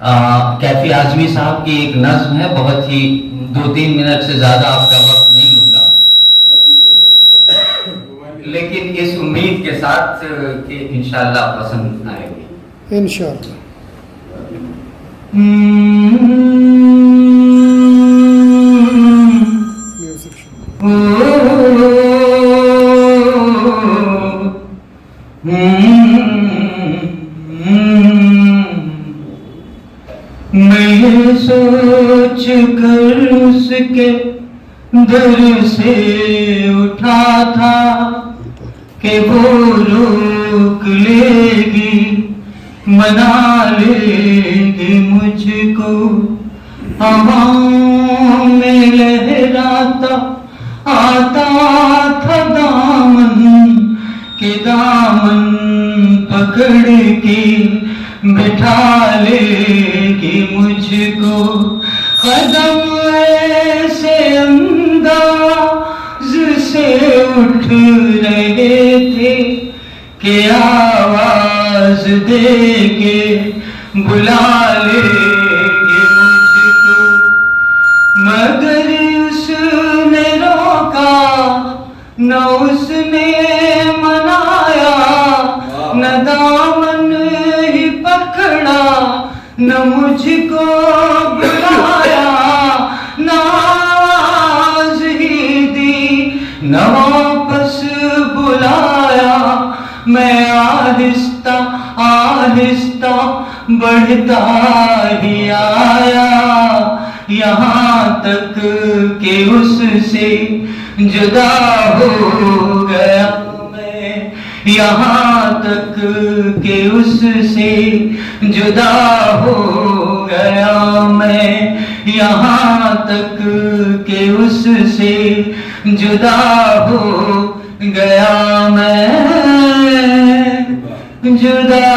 कैफी आजमी साहब की एक नज्म है, बहुत ही 2-3 मिनट से ज्यादा आपका वक्त नहीं लूंगा, लेकिन इस उम्मीद के साथ कि इंशाअल्लाह पसंद आएगी। इंशाअल्लाह। मैं ये सोच कर उसके दर से उठा था कि वो रोक लेगी, मना लेगी मुझको। हवाओं में लहराता आता था दामन के दामन पकड़ के बिठा लेगी मुझको। कदम ऐसे अंदाज से उठ रहे थे कि आवाज दे के बुला लेगी मुझको। मगर उसने रोका न उसने मनाया, न दामन ही पकड़ा, न मुझको बुलाया, न आवाज ही दी, न वापस बुलाया। मैं आहिस्ता आहिस्ता बढ़ता ही आया, यहाँ तक कि उससे जुदा हो गया मैं, यहाँ तक कि उससे जुदा हो गया मैं, यहाँ तक कि उससे जुदा हो गया मैं, जुदा